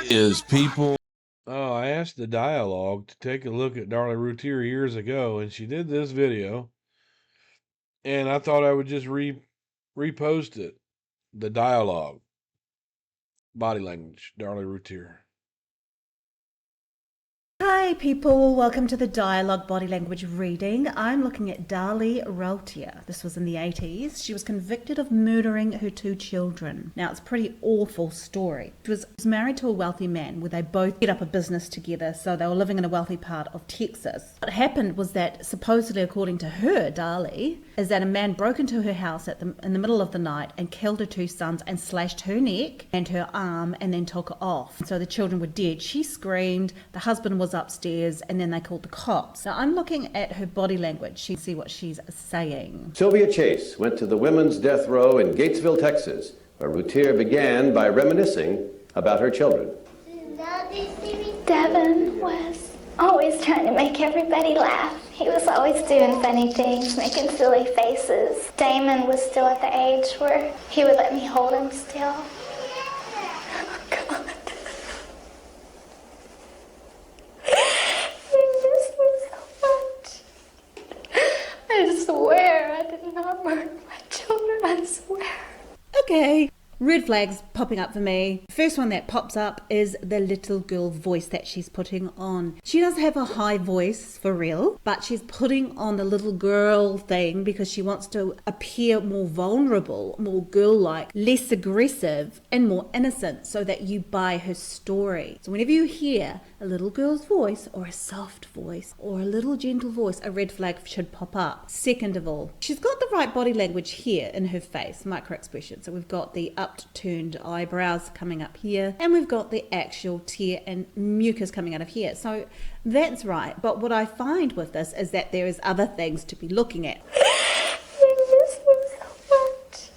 Is people. Oh, I asked the dialogue to take a look at Darlie Routier years ago, and she did this video, and I thought I would just repost it. The dialogue, body language, Darlie Routier. Hi people, welcome to the Dialogue Body Language reading. I'm looking at Darlie Routier. This was in the 80s. She was convicted of murdering her 2 children. Now, it's a pretty awful story. She was married to a wealthy man where they both set up a business together, so they were living in a wealthy part of Texas. What happened was that, supposedly according to her, Darlie, is that a man broke into her house in the middle of the night and killed her 2 sons and slashed her neck and her arm and then took her off. So the children were dead. She screamed, the husband was upstairs, and then they called the cops. Now I'm looking at her body language. She see what she's saying. Sylvia Chase went to the women's death row in Gatesville, Texas, where Routier began by reminiscing about her children. Devin was always trying to make everybody laugh. He was always doing funny things, making silly faces. Damon was still at the age where he would let me hold him still. Oh, God. I swear I did not murder my children, I swear. Okay. Red flags popping up for me. First one that pops up is the little girl voice that she's putting on. She does have a high voice for real, but she's putting on the little girl thing because she wants to appear more vulnerable, more girl-like, less aggressive, and more innocent so that you buy her story. So whenever you hear a little girl's voice or a soft voice or a little gentle voice, a red flag should pop up. Second of all, she's got the right body language here in her face, micro expression. So we've got the upturned eyebrows coming up here, and we've got the actual tear and mucus coming out of here. So that's right. But what I find with this is that there is other things to be looking at. I miss him so much.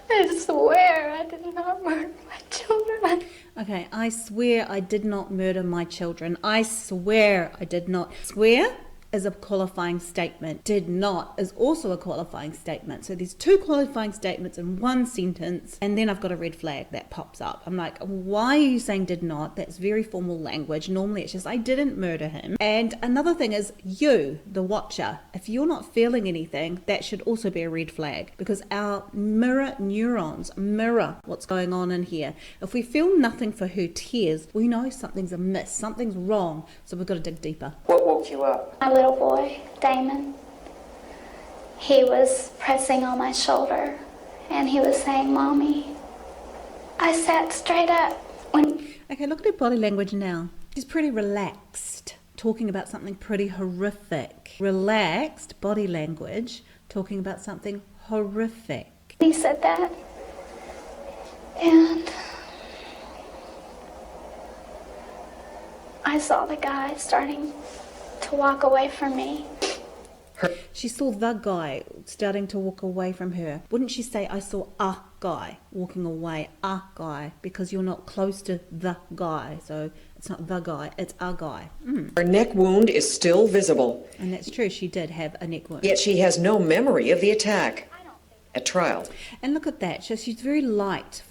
I swear I did not murder my children. Okay, I swear I did not murder my children. I swear I did not. Swear is a qualifying statement. Did not is also a qualifying statement. So there's 2 qualifying statements in one sentence, and then I've got a red flag that pops up. I'm like, why are you saying did not? That's very formal language. Normally it's just, I didn't murder him. And another thing is, you, the watcher, if you're not feeling anything, that should also be a red flag, because our mirror neurons mirror what's going on in here. If we feel nothing for her tears, we know something's amiss, something's wrong, so we've got to dig deeper. What woke you up? My little boy, Damon, he was pressing on my shoulder and he was saying, "Mommy." I sat straight up when... Okay, look at her body language now. She's pretty relaxed, talking about something pretty horrific. Relaxed body language, talking about something horrific. He said that, and I saw the guy starting to walk away from me. She saw the guy starting to walk away from her. Wouldn't she say, I saw a guy walking away, a guy, because you're not close to the guy. So it's not the guy, it's a guy. Her neck wound is still visible. And that's true, she did have a neck wound. Yet she has no memory of the attack at trial. And look at that, so she's very light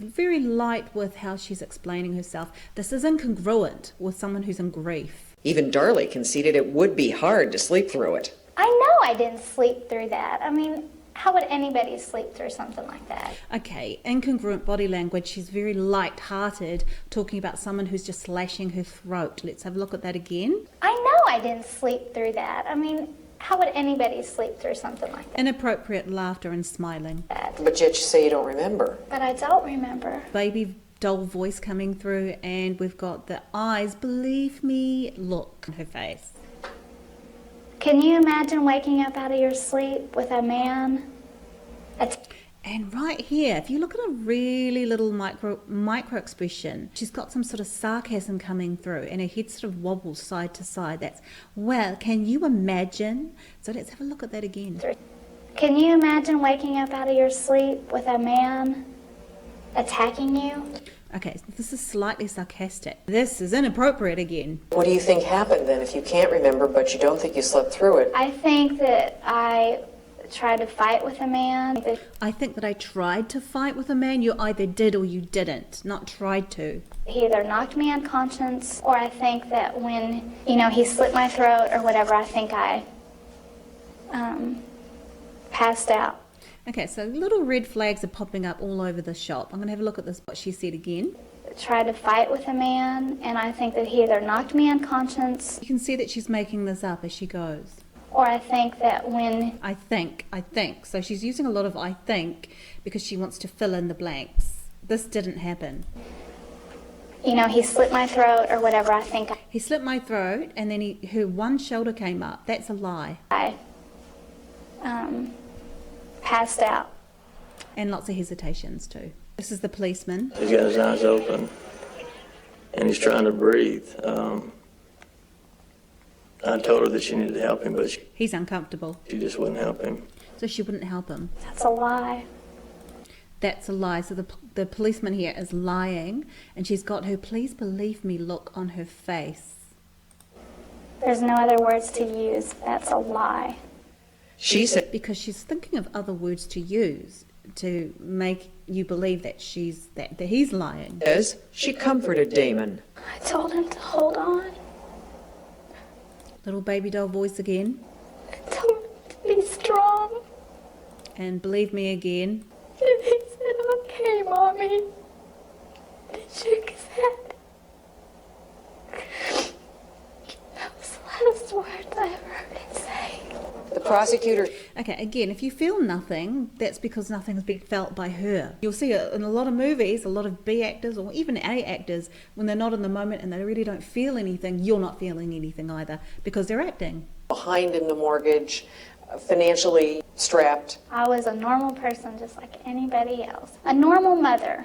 with how she's explaining herself. This is incongruent with someone who's in grief. Even Darlie conceded it would be hard to sleep through it. I know I didn't sleep through that. I mean, how would anybody sleep through something like that? Okay, incongruent body language. She's very light-hearted, talking about someone who's just slashing her throat. Let's have a look at that again. I know I didn't sleep through that. I mean, how would anybody sleep through something like that? Inappropriate laughter and smiling. But yet you say you don't remember. But I don't remember. Baby doll voice coming through, and we've got the eyes, believe me, look on her face. Can you imagine waking up out of your sleep with a man? And right here, if you look at a really little micro expression, she's got some sort of sarcasm coming through, and her head sort of wobbles side to side. That's, well, can you imagine? So let's have a look at that again. Can you imagine waking up out of your sleep with a man attacking you? Okay, this is slightly sarcastic. This is inappropriate again. What do you think happened then if you can't remember but you don't think you slept through it? I think that I tried to fight with a man. I think that I tried to fight with a man. You either did or you didn't, not tried to. He either knocked me unconscious, or I think that when, he slit my throat or whatever, I think I passed out. Okay, so little red flags are popping up all over the shop. I'm going to have a look at this, what she said again. Tried to fight with a man, and I think that he either knocked me unconscious. You can see that she's making this up as she goes. Or I think that when... I think. So she's using a lot of I think because she wants to fill in the blanks. This didn't happen. He slit my throat or whatever, I think He slit my throat and then her one shoulder came up. That's a lie. I passed out. And lots of hesitations too. This is the policeman. He's got his eyes open and he's trying to breathe. I told her that she needed to help him, but He's uncomfortable. she just wouldn't help him. So she wouldn't help him. That's a lie. That's a lie. So the policeman here is lying and she's got her please believe me look on her face. There's no other words to use. That's a lie. She said Because she's thinking of other words to use to make you believe that that he's lying. she comforted Damon. I told him to hold on. Little baby doll voice again. I told him to be strong. And believe me again. And he said, okay, Mommy. And shook his head. That was the last words I ever heard him say. The prosecutor. Okay, again, if you feel nothing, that's because nothing's been felt by her. You'll see it in a lot of movies, a lot of B actors or even A actors, when they're not in the moment and they really don't feel anything, you're not feeling anything either because they're acting. Behind in the mortgage, financially strapped. I was a normal person just like anybody else. A normal mother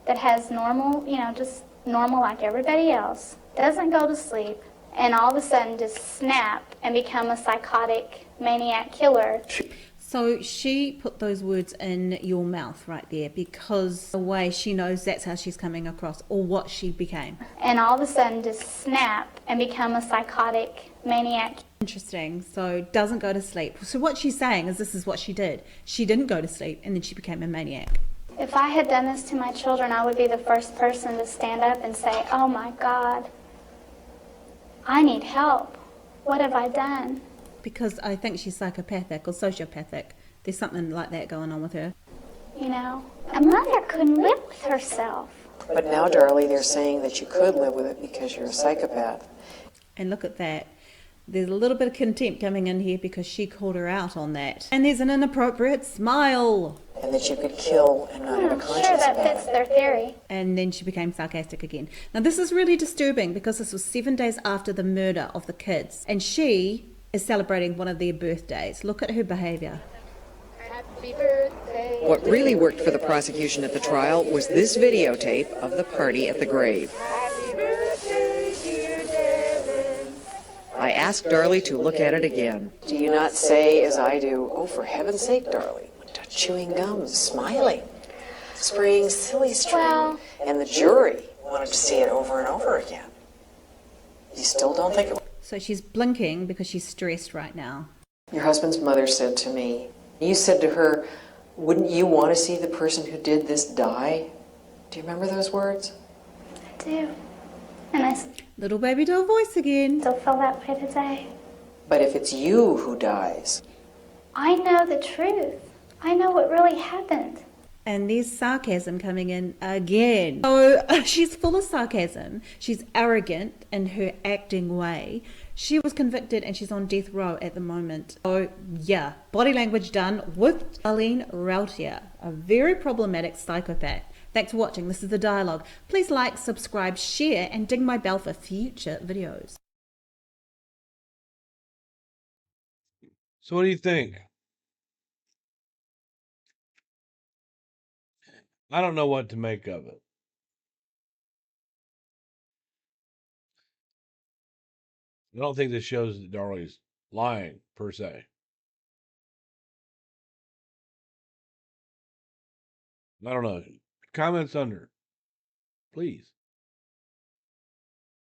that has normal, just normal like everybody else, doesn't go to sleep, and all of a sudden just snap and become a psychotic maniac killer. So she put those words in your mouth right there because the way she knows that's how she's coming across or what she became. And all of a sudden just snap and become a psychotic maniac. Interesting. So doesn't go to sleep. So what she's saying is this is what she did. She didn't go to sleep and then she became a maniac. If I had done this to my children, I would be the first person to stand up and say, oh my God, I need help. What have I done? Because I think she's psychopathic or sociopathic. There's something like that going on with her. A mother couldn't live with herself. But now, Darlie, they're saying that you could live with it because you're a psychopath. And look at that. There's a little bit of contempt coming in here because she called her out on that. And there's an inappropriate smile. And that you could kill and not have a I'm conscience sure that about fits it. their theory. And then she became sarcastic again. Now this is really disturbing because this was 7 days after the murder of the kids. And she is celebrating one of their birthdays. Look at her behavior. Happy birthday. What really worked for the prosecution at the trial was this videotape of the party at the grave. Happy birthday, dear Devin. I asked Darlie to look at it again. Do you not say, as I do, oh, for heaven's sake, Darlie, chewing gum, smiling, spraying silly string, Well- and the jury wanted to see it over and over again. You still don't think it was? So she's blinking because she's stressed right now. Your husband's mother said to me, you said to her, wouldn't you want to see the person who did this die? Do you remember those words? I do. And I Little baby doll voice again. still feel that way today. But if it's you who dies, I know the truth. I know what really happened. And there's sarcasm coming in again. So she's full of sarcasm. She's arrogant in her acting way. She was convicted and she's on death row at the moment. So yeah, body language done with Darlie Routier, a very problematic psychopath. Thanks for watching. This is The Dialogue. Please like, subscribe, share, and ding my bell for future videos. So what do you think? I don't know what to make of it. I don't think this shows that Darlie's lying, per se. I don't know. Comments under, please.